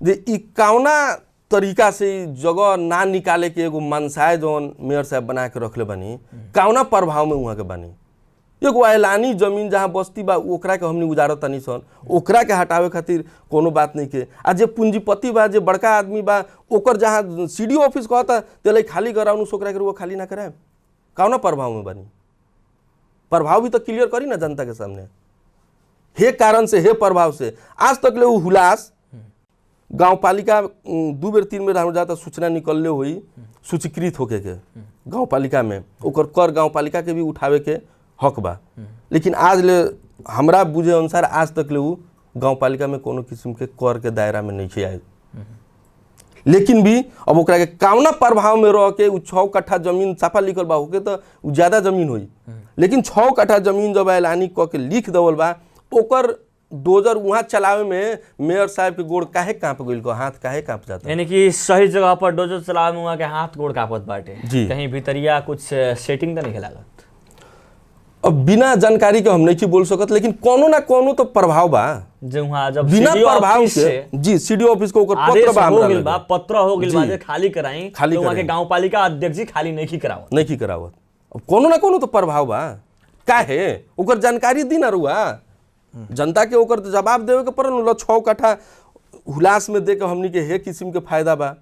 जे ई कौना तरीका से जगह ना निकाले के एगो मनसाय जौन मेयर साहब बना के रखले बानी, कौना प्रभाव में वहाँ के बानी। एगो ऐलानी जमीन जहाँ बस्ती बा ओकरा के हमनी उजारत तनी सन, ओकरा के हटावे खातिर कोनो बात नहीं के। आ जे पूंजीपति बा, जे बड़का आदमी बा, ओकर जहाँ CDO ऑफिस कहता तेल खाली कराउनु सोकरा के वो खाली ना कराए, कौना प्रभाव में बानी। प्रभाव भी तो क्लियर करी ना जनता के सामने। हे कारण से हे प्रभाव से आज तक ले हुलास गाँव पालिका 2 बेर 3 बेर हम जाता सूचना निकलले हुई सूचीकृत होके के गाँव पालिका में, ओकर कर गाँव पालिका के भी उठावे के हक बा, लेकिन आज ले हमरा बुझे अनुसार आज तक ले उ गाँव पालिका में कोनो किस्म के कर के दायरा में नहीं आए। लेकिन भी अब ओकरा के कावना प्रभाव में रह के उ 6 कट्ठा जमीन साफा लिखल बा होके तो उ ज्यादा जमीन होई, लेकिन 6 कट्ठा जमीन जब ऐलानी क के लिख देवल बा ओकर डोजर वहाँ चलावे में मेयर साहब के गोड़ काहे कांप गइल, को हाथ काहे कांप जाता? यानी कि सही जगह पर डोजर चलावे में वहाँ के हाथ गोड़ कांपत बाटे। जी। कहीं भीतरिया कुछ सेटिंग तो नहीं लागत। अब बिना जानकारी के हम नहीं बोल सकत, लेकिन कोनो ना कोनो तो प्रभाव बा जो वहाँ जब बिना CDO प्रभाव ऑफिस के। से जी, सीडीओ ऑफिस को ओकर आदेश पत्र बा हो हमरा गेल लगे। बा, पत्र हो गेल बा जी। जे खाली कराई, खाली तो वहाँ के कराई। गांव पालिका अध्यक्ष जी खाली नहीं करावत। नहीं करावत। अब कोनो ना कोनो तो प्रभाव बा, काहे ओकर जानकारी दी ना रुआ जनता के, ओकर तो जवाब देवे के पड़ल। 6 कट्ठा हुलास में दे के हमनी के हे किस्म के फायदा बा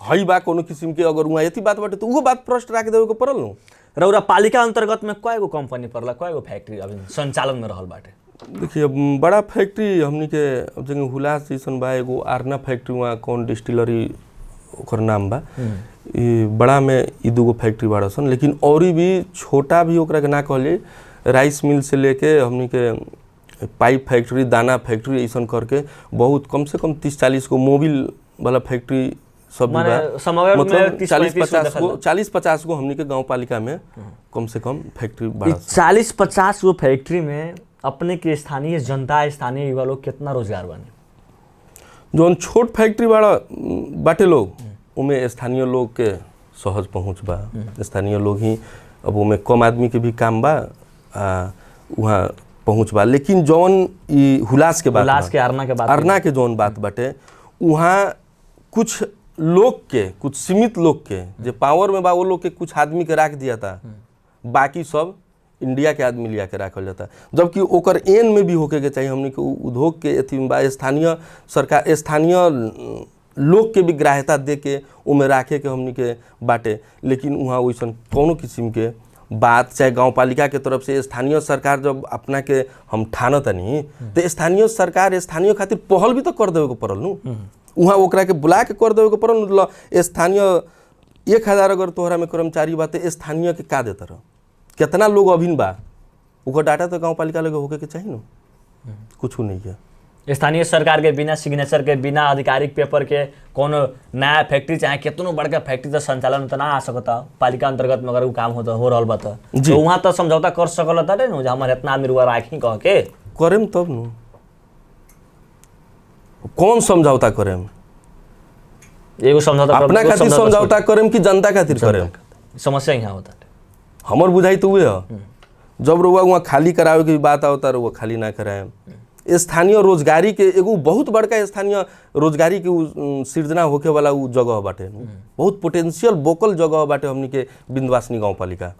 हई बा कोनो किस्म के, अगर वहाँ यति बात बाटे तो वो बात प्रश्न रख देवे के पड़ल नु। रौरा पालिका अंतर्गत में कयगो कंपनी पड़ला, कयगो फैक्ट्री अभी संचालन में रहल बाटे? देखिए बड़ा फैक्ट्री हमनी के अब जगह हुलास जैसन बा, एगो आरना फैक्ट्री वहाँ कौन डिस्टिलरी ओकर नाम बा, ई बड़ा में ई 2गो फैक्ट्री बाड़ा सन। लेकिन और भी छोटा भी ओकरा के ना कहले, राइस मिल से लेके हमनी के पाइप फैक्ट्री, दाना फैक्ट्री ऐसा करके बहुत कम से कम 30-40 गो मोबिल वाला फैक्ट्री सब बा। मतलब 40-50 गो हमनी के गाँव पालिका में कम से कम फैक्ट्री बड़ा। 40-50 गो फैक्ट्री में अपने के स्थानीय जनता, स्थानीय युवा लोग कितना रोजगार बने? जौन छोट फैक्ट्री बाटे लोग उमें स्थानीय लोग के सहज पहुँच बा, स्थानीय लोग ही अब उमें कम आदमी के भी काम बा वहाँ पहुँच बा। लेकिन जौन ई हुलास के बात, अरना के जौन बात बाटे, वहाँ कुछ लोग के, कुछ सीमित लोग के जो पावर में बा वो लोग के कुछ आदमी के रख दिया था, बाकी सब इंडिया के आदमी लिया के रखल जाता। जबकि ओकर एन में भी होके के चाहिए हमनी के उद्योग के अथी में बा, स्थानीय सरकार, स्थानीय लोग के भी ग्राह्यता दे के उमें राखे के हमनी के बाटे। लेकिन वहाँ वैसन कोनो किस्म के बात चाहे गाँव पालिका के तरफ से स्थानीय सरकार जब अपना के हम ठानतनी तो स्थानीय सरकार स्थानीय खातिर पहल भी तो कर देवे के पड़ल नु। वहाँ ओकरा के बुला के कर देवे के पड़ल। मतलब स्थानीय 1000 अगर तोहरा में कर्मचारी बा तो स्थानीय के का देता रह, कितना लोग अभिन बा, ओकर डाटा तो गाँव पालिका लगे होके के चाहिए ना, कुछ नहीं है। स्थानीय सरकार के बिना सिग्नेचर के, बिना आधिकारिक पेपर के कोनो नया फैक्ट्री चाहे कितनो बड़का फैक्ट्री तो संचालन तो ना आ सकता पालिका अंतर्गत में। अगर वो काम हो रहल बा तो वहाँ तो समझौता कर सकल था न, हमारे इतना आदमी रुआ राखी कह के करेम तब न, कौन समझौता करेम? एगो समझौता अपना खातिर समझौता करेम कि जनता खातिर करेम? समस्या यहाँ होता है। हमर बुझाई तो उहे है, जब रुआ वहाँ खाली करावे की बात आवता रुआ खाली ना कराएम। स्थानीय रोजगारी के एगो बहुत बड़का स्थानीय रोजगारी के सृजना होके वाला उ जगह बाटे, बहुत पोटेंशियल बोकल जगह बाटे हमनी के विंध्यवासिनी गाँव पालिका।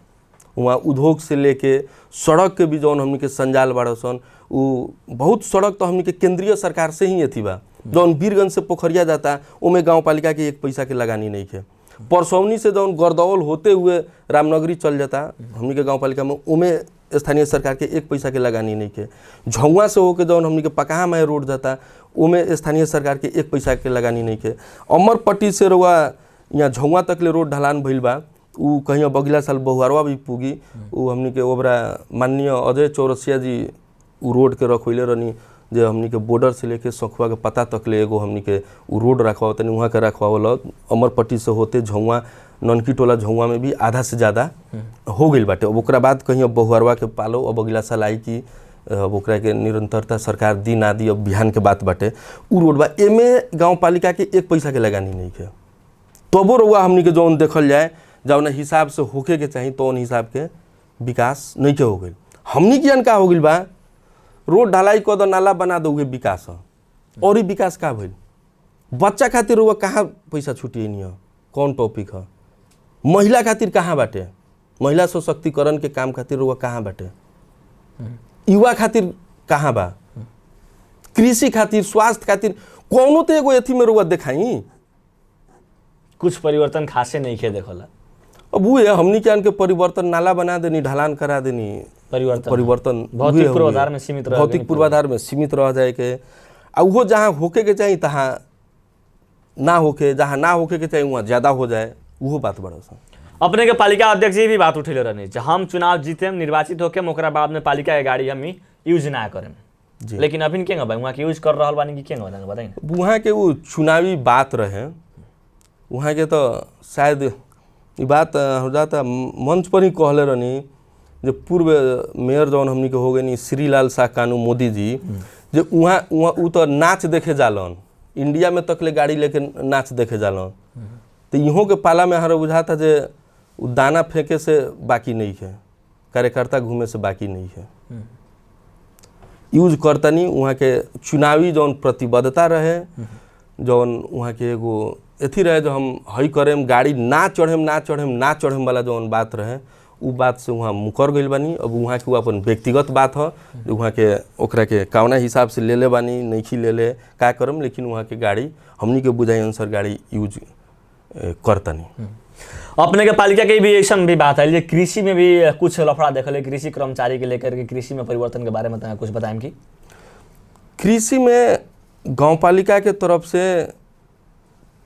वहाँ उद्योग से लेके सड़क के भी जौन हमनी के संजाल बाड़ा सन, उ बहुत सड़क तो हमनी के केंद्रीय सरकार से ही अथी बा। जौन वीरगंज से पोखरिया जाता उमें गाँव पालिका के 1 पैसा के लगानी नहीं है। परसौनी से जौन गरदौल होते हुए रामनगरी चल जाता हमनी के गाँव पालिका में, उमें स्थानीय सरकार के 1 पैसा के लगानी नहीं के। झौवा से होके जौन हमनी के पकहा में रोड जाता उमें स्थानीय सरकार के 1 पैसा के लगानी नहीं के। अमरपट्टी से रुआ यहाँ झौवा तक ले रोड ढलान भइल बा, उ कहीं बगला साल बहुआरवा भी पुगी। उ हमनी के ओबरा माननीय अजय चौरसिया जी उ रोड के रखोले रहनी, जे हमनी के बॉर्डर से लेके सखुआ के पता तक ले एगो हमनी के उ रोड रखवाओ तनी वहाँ के रखवावल। अमरपट्टी से होते झौवा ननकी टोला झौवा में भी आधा से ज़्यादा हो गई बाटे। अब ओकरा बाद कहीं अब बहुआरवा के पालो, अब अगला साल आई कि अब ओकरा के निरंतरता सरकार दी ना दी, अब बिहान के बात बाटे। उ रोड बा एमे गाँव पालिका के 1 पैसा के लगानी नहीं के। तबो रुआ हमनी के जौन देखल जाए जौन हिसाब से होके के चाहिए तो हिसाब के विकास नहीं के हो गई। हमनी के का हो गई बा, रोड ढलाई कर दो, नाला बना दो, उहे विकास है। और ही विकास का भइल? बच्चा खातिर रुआ कहाँ पैसा छुटी नहीं है, कौन टॉपिक है? महिला खातिर कहाँ बाटे? महिला सशक्तिकरण के काम खातिर रुआ कहाँ बाटे? युवा खातिर कहाँ बा? कृषि खातिर, स्वास्थ्य खातिर कौनो तो एगो एथी में रुआ देखाई। कुछ परिवर्तन खासे नहीं खे देखला। अब वो है हमनी के परिवर्तन, नाला बना देनी, ढलान करा देनी, परिवर्तन भौतिक पूर्वाधार में सीमित रह, भौतिक पूर्वाधार में सीमित रह जाए के। आ वो जहाँ होके के चाहिए तहाँ ना होके, जहाँ ना होके के चाहिए वहाँ ज़्यादा हो जाए, वो बात बड़ा सा। अपने के पालिका अध्यक्ष जी भी बात उठेले रहने, हम चुनाव जीते निर्वाचित होके ओकरा बाद में पालिका के गाड़ी हम यूज ना करें जी। लेकिन अभी के भाई वहाँ के यूज कर रहा बानी कि के बताई ना। वहाँ के वो चुनावी बात रहे, वहाँ के तो शायद ये बात हो जाता मंच पर ही कहले रहनी जो पूर्व मेयर जौन हमनी के हो गई श्रीलाल शाह कानू मोदी जी, जो वहाँ उ तो नाच देखे जालन, इंडिया में तकले गाड़ी लेके नाच देखे जालन। तो इहों के पाला में हमारा बुझाता जे दाना फेंके से बाकी नहीं है, कार्यकर्ता घूमे से बाकी नहीं है। यूज करतनी वहाँ के चुनावी जौन प्रतिबद्धता रहे, जौन वहाँ के एगो एथी रहे जो हम हई करेम गाड़ी ना चढ़ेम वाला जौन बात रहे, उ बात से वहाँ मुकर गइल बानी। अब वहाँ के अपन व्यक्तिगत बात है, वहाँ के ओकरा के कौना हिसाब से ले बानी नहीं ले ले का करम, लेकिन वहाँ के गाड़ी हमनी के बुझाई अनुसार गाड़ी यूज करतनी। अपने के पालिका के भी ऐसा भी बात है, कृषि में भी कुछ लफड़ा देखल, कृषि कर्मचारी के लेकर के कृषि में परिवर्तन के बारे में कुछ बताएं कि कृषि में गाँव पालिका के तरफ से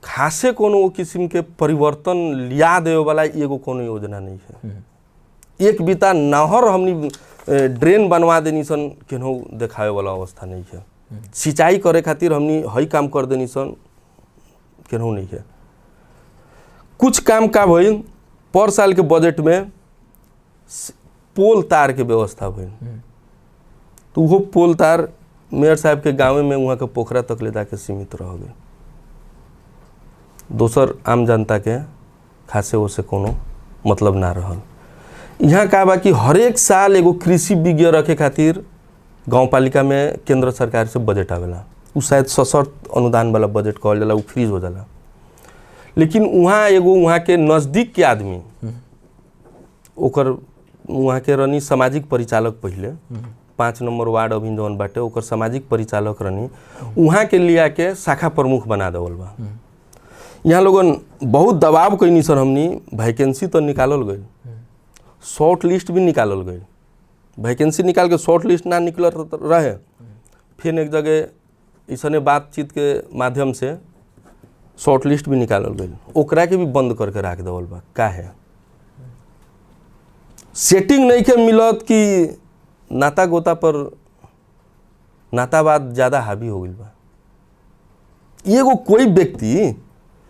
खासे कोनो किस्म के परिवर्तन लिया देवे वाला एगो कोनो योजना नहीं है। एक बीता नहर हमनी ड्रेन बनवा देनी सन केनहू देखावे वाला अवस्था नहीं है। सिंचाई करे खातिर हमनी हई काम कर देनी सन केनहू नहीं है। कुछ काम का भइल पर साल के बजट में पोल तार के व्यवस्था भइल, तो वो पोल तार मेयर साहब के गाँव में वहाँ के पोखरा तक ले जाके सीमित रह गए। दोसर आम जनता के खासे वो से कोनो मतलब ना रहल। यहाँ का बा कि हर एक साल एगो कृषि विज्ञ रखे खातिर गाँव पालिका में केंद्र सरकार से बजट आवेला, उ शायद सशर्त अनुदान वाला बजट कहल जाला, उ फ्रीज हो जाला। लेकिन वहाँ एगो वहाँ के नज़दीक के आदमी ओकर वहाँ के रनी सामाजिक परिचालक, पहले 5 नंबर वार्ड अभी जौन बाटे ओकर सामाजिक परिचालक रनी, वहाँ के लिया के शाखा प्रमुख बना देवल बा। यहाँ लोगन बहुत दबाव कैनी सर, हमनी वैकेंसी तो निकालल गई, शॉर्ट लिस्ट भी निकालल गई, वैकेंसी निकाल के शॉर्ट लिस्ट ना निकल रहे, फिर एक जगह इसने बातचीत के माध्यम से शॉर्ट लिस्ट भी निकालल गई, ओकरा के भी बंद करके रख देवल बा। का है सेटिंग नहीं के मिलत कि नाता गोता पर नातावाद ज़्यादा हावी हो गई बा। एगो कोई व्यक्ति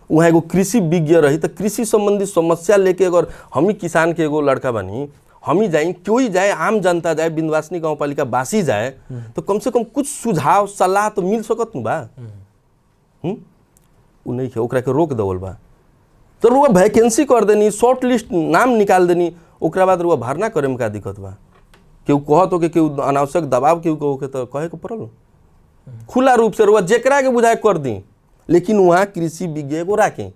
वहाँ एगो कृषि विज्ञ रही तो कृषि संबंधी समस्या लेके अगर हम ही किसान के एगो लड़का बनी, हम ही जाए, कोई जाए, आम जनता जाए, बिंदवासिनी गाँव पालिका वासी जाए, तो कम से कम कुछ सुझाव सलाह तो मिल सकत न बा। उ नहीं है, ओकरा के रोक देवल बा। तो रुआ वैकेंसी कर देनी, शॉर्ट लिस्ट नाम निकाल देनी, ओकरा बाद रुआ भरना करे में का दिक्कत बा। केहू कहत हो कि केहू अनावश्यक दबाव केहू कहो के तो कहे के पड़ल, खुला रूप से रुआ जेकरा के बुझाए कर दी, लेकिन वहाँ कृषि विज्ञ को राखें।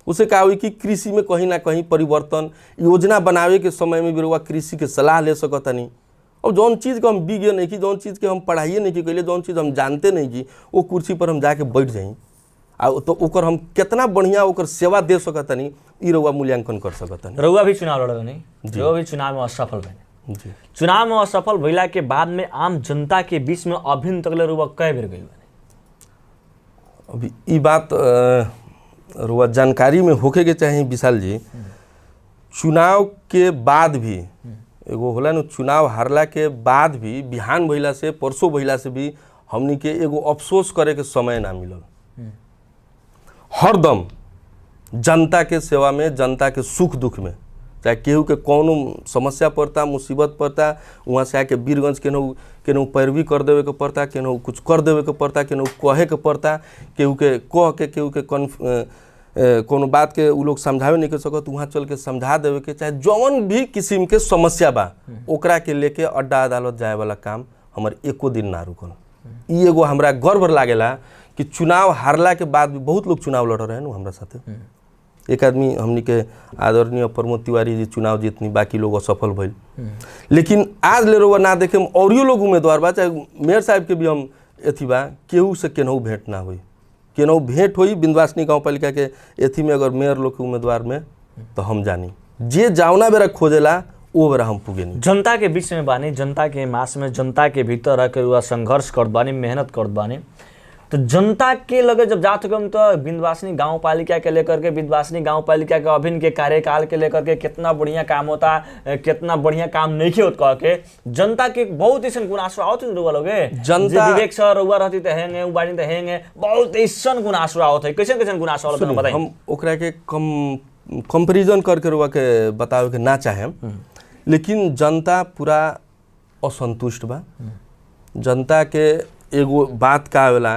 उसे कहा हुई कि कृषि में कहीं ना कहीं परिवर्तन, योजना बनावे के समय में भी रुआ कृषि के सलाह ले सकता नहीं। और जौन चीज़ के हम विज्ञ नहीं की, जौन चीज़ के हम पढ़ाइए नहीं की कैले, जौन चीज़ हम जानते नहीं की, वो कुर्सी पर हम जाके बैठ जाई आ तो ओकर हम कितना बढ़िया ओकर सेवा दे सकता नहीं, ई रुआ मूल्यांकन कर सकता नहीं। रुआ भी चुनाव लड़ नहीं, रुआ भी चुनाव में असफल भइल। जी, चुनाव में असफल भइला के बाद में आम जनता के बीच में अभिन तकले रुआ कई बेर गई? अभी ये बात रुआ जानकारी में होके के चाहिए विशाल जी। चुनाव के बाद भी एगो होला न, चुनाव हारला के बाद भी बिहान भइला से परसों भइला से भी हमनी के एगो अफसोस करे के समय ना मिलल। हरदम जनता के सेवा में, जनता के सुख दुख में, चाहे केहू के कौनो समस्या पड़ता, मुसीबत पड़ता, वहाँ से आके वीरगंज केनहू पैरवी कर देवे के पड़ता, केनहू कुछ कर देवे के पड़ता, केनहू कहे के पड़ता, केहू के कह के केहू के कोनो बात के उ लोग समझावे नहीं कर सकत, वहाँ चल के समझा देवे के, चाहे जौन भी किस्म के समस्या बा ओकरा के लेके अड्डा अदालत जाए वाला काम हमार एको दिन ना रुकल। ई एगो हमरा गर्व लागेला कि चुनाव हारला के बाद भी बहुत लोग चुनाव लड़ रहे हैं हमरा साथे। एक आदमी हमनी के आदरणीय प्रमोद तिवारी जी चुनाव जीतनी, बाकी लोग असफल भइल। लेकिन आज ले रोवा ना देखे और लोग उम्मीदवार बा, चाहे मेयर साहब के भी हम एथी बा, केहू से केनहू भेंट ना हुई, केनहू भेंट हुई बिंदवासिनी गाँव पालिका के एथी में अगर मेयर लोग के उम्मीदवार में, तो हम जानी जे जावना बेरा खोजेला वो बेरा हम पुगे नहीं। जनता के बीच में बानी, जनता के मास में, जनता के भीतर रह के संघर्ष करत बानी, मेहनत करत बानी, तो जनता के लगे जब जा चुके हम तो विंध्यवासिनी गांव पालिका के लेकर के विंध्यवासिनी गांव पालिका के अभिन्न के कार्यकाल के लेकर के कितना बढ़िया काम होता, कितना बढ़िया काम नहीं होत कह के जनता के बहुत ऐसा गुनासो आवत रुआ लोगे। जनता विवेक सर रुआ रहती तो हेंगे उ बाड़ी तो हेंगे बहुत ऐसा गुनासो आवत है। कैसे कैसे गुनासो आवत बताइए। हम ओकरा के कंपैरिजन करके रुआ के बतावे के ना चाहे, लेकिन जनता पूरा असंतुष्ट बा। जनता के एगो बात का आवेला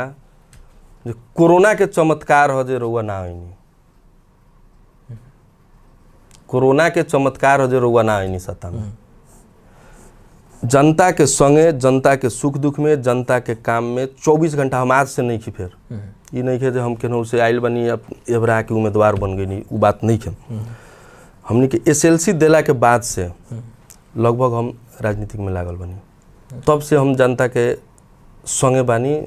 जो कोरोना के चमत्कार हो जे रउआ ना आइनी, कोरोना के चमत्कार हो जे रउआ ना आइनी सत्ता में। जनता के संगे, जनता के सुख दुख में, जनता के काम में 24 घंटा हम आज से नहीं की फिर ये नहीं है जो हम केनहू से आइल बनी एबरा के उम्मीदवार बन गई, नहीं वो बात नहीं है। हमने के SLC दिला के बाद से लगभग हम राजनीतिक में लागल बनी, तब से हम जनता के संगे बानी,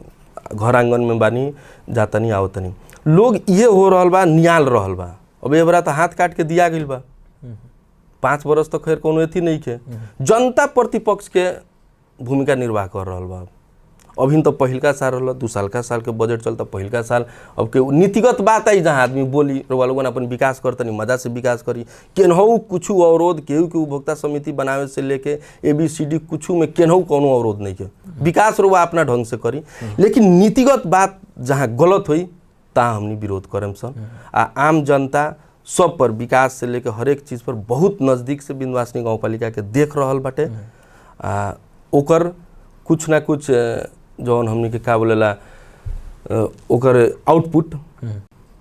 घर आंगन में बानी, जातनी आवतनी। लोग ये हो रहल बा, नियाल रहल बा। अब एबरा तो हाथ काट के दिया गइल बा, 5 बरस तो खैर कोनो एथी नहीं के। जनता प्रतिपक्ष के भूमिका निर्वाह कर रहल बा। अभी तो पहिलका साल रहल, 2 साल का साल के बजट चलता, पहिलका साल अब के नीतिगत बात आई जहाँ आदमी बोली रउआ लोगन अपन विकास करतनी, मजा से विकास करी। केनहू कुछ अवरोध, केहू के उपभोक्ता समिति बनावे से लेके ABCD कुछ में केनहू कोनो अवरोध नहीं के। विकास रउआ अपना ढंग से करी, लेकिन नीतिगत बात जहाँ गलत हुई तहाँ हमनी विरोध करम सन। आम जनता सब पर विकास से लेके हर एक चीज़ पर बहुत नज़दीक से विंध्यवासिनी गाँव पालिका के देख रहल बाटे। ओकर कुछ ना कुछ जौन हमने के का बोलेला ओकर आउटपुट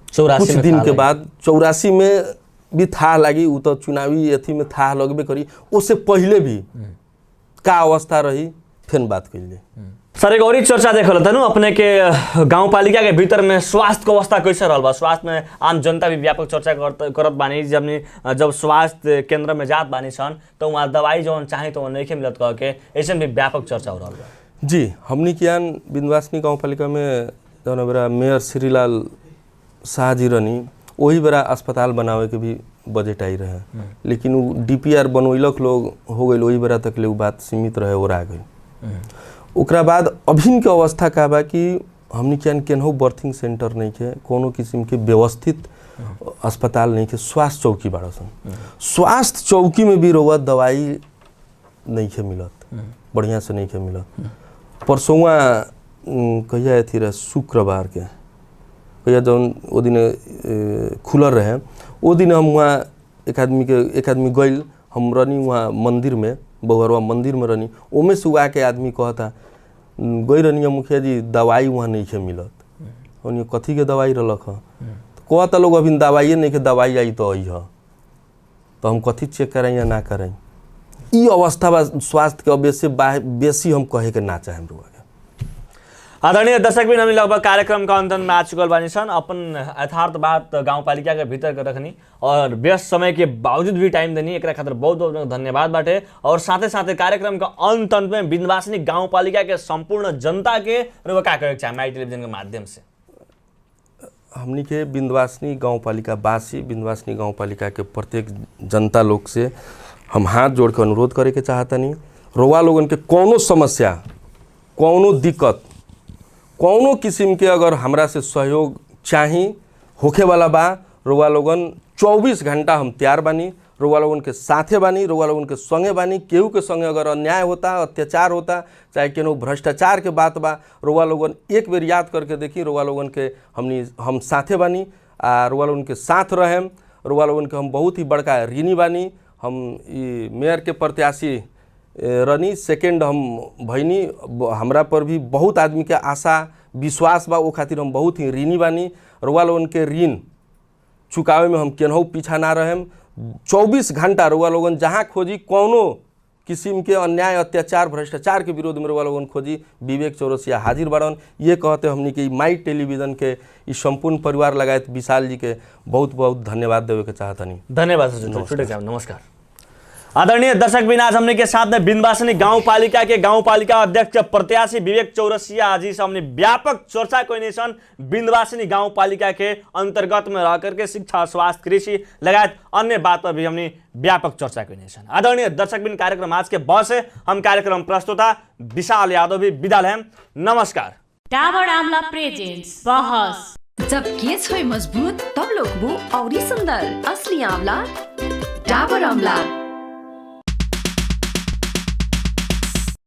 84 कुछ दिन के बाद 84 में भी था लगी। उ तो चुनावी अथी में था लगबे करी, उससे पहले भी का अवस्था रही फिर बात कइले। सर एक और ही चर्चा देखल था नु अपने के गांव पालिका के भीतर में स्वास्थ्य की अवस्था कैसे रहल बा। स्वास्थ्य में आम जनता भी व्यापक चर्चा करत बानी। जब स्वास्थ्य केंद्र में जात बानी सन तो वहाँ दवाई जौन चाहे तो नहीं मिलत कह के ऐसे भी व्यापक चर्चा हो रहल बा। जी हमनी कियान विंध्यवासिनी गाँव पालिका में जौन बेरा मेयर श्रीलाल शाह जी रहनी, वही बेरा अस्पताल बनावे के भी बजट आई रहे, लेकिन वो DPR बनवैलक लोग हो गई, वही बेरा तक ले वो बात सीमित रहे और आ गई। ओकरा बाद अभिन के अवस्था का बा कि हमनी कियान केनहू बर्थिंग सेंटर नहीं के, कोनो किस्म के व्यवस्थित अस्पताल नहीं के। स्वास्थ्य चौकी बाड़ा सन, स्वास्थ्य चौकी में भी रउआ दवाई नहीं के मिलत, बढ़िया से नहीं के मिलत। परसों कहिया थी रहे शुक्रवार के कहिया जौन वो दिन खुलल रहे, वो दिन हम वहाँ एक आदमी गइल, हम रहनी वहाँ मंदिर में, बगरवा मंदिर में रहनी। ओमे से उगा के आदमी कहता गई रहनी मुखिया जी दवाई वहाँ नहीं के मिलत। और कथी के दवाई रलक है तो कहता लोग अभी दवाइए नहीं के, दवाई आई तो आई है तो हम कथी चेक करें या ना करें। ई अवस्था बा स्वास्थ्य के अब बेसी हम कहे के ना चाहें। आदरणीय दर्शक भी हमें लगभग कार्यक्रम का अंत में आ चुकल बानी सन। अपन यथार्थ बात गांव पालिका के भीतर के रखनी और व्यस्त समय के बावजूद भी टाइम देनी, एक खातिर बहुत बहुत धन्यवाद बाटे। और साथे साथे कार्यक्रम का अंत में विंध्यवासिनी गांव पालिका के संपूर्ण जनता के क्या कहे चाहे माई टेलीविजन के माध्यम से। हमनी के विंध्यवासिनी गाँव पालिका वासी, विंध्यवासिनी गाँव पालिका के प्रत्येक जनता लोग से हम हाथ जोड़ के अनुरोध करे के चाहतनी, रउआ लोगन के कोनो समस्या, कोनो दिक्कत, कोनो किस्म के अगर हमरा से सहयोग चाही होखे वाला बा, रउआ लोगन 24 घंटा हम तैयार बानी, रउआ लोगन के साथे बानी, रउआ लोगन के संगे बानी। केहू के संगे अगर अन्याय होता, अत्याचार होता, चाहे केनो भ्रष्टाचार के बात बा, रउआ लोगन एक बेर याद करके देखी, रउआ लोगन के हम साथे बानी आ रउआ लोगन के साथ रहेम। रउआ लोगन के हम बहुत ही बड़का ऋणी बानी। हम ई मेयर के प्रत्याशी रनी, सेकेंड हम भैनी, हमरा पर भी बहुत आदमी के आशा विश्वास बा, वो खातिर हम बहुत ही ऋणी बानी। रउआ लोगन के ऋण चुकावे में हम केनहू पीछा ना रहेम। 24 घंटा रउआ लोगन जहाँ खोजी, कोनो किस्म के अन्याय अत्याचार भ्रष्टाचार के विरोध में रउआ लोगन खोजी, विवेक चौरसिया हाजिर बाड़न। ये कहते हमनी के माई टेलीविजन के इस संपूर्ण परिवार लगायत विशाल जी के बहुत बहुत धन्यवाद देवे के चाहतनी। धन्यवाद नमस्कार। आदरणीय दर्शक बिन आज हमने के साथ में विंध्यवासिनी गांव पालिका अध्यक्ष प्रत्याशी विवेक चौरसिया जी से हमने व्यापक चर्चा कैने सन। विंध्यवासिनी गांव पालिका के अंतर्गत में रह करके शिक्षा, स्वास्थ्य, कृषि लगायत अन्य बात पर भी हमने व्यापक चर्चा कैने सन। आदरणीय दर्शक बिन कार्यक्रम आज के बस है हम कार्यक्रम प्रस्तुता विशाल यादव भी विदा लें। नमस्कार। डाबर आमला प्रेजेंट्स बहस। जब केश हो मजबूत तब लोग वो और ही सुंदर। असली आंवला डाबर आमला।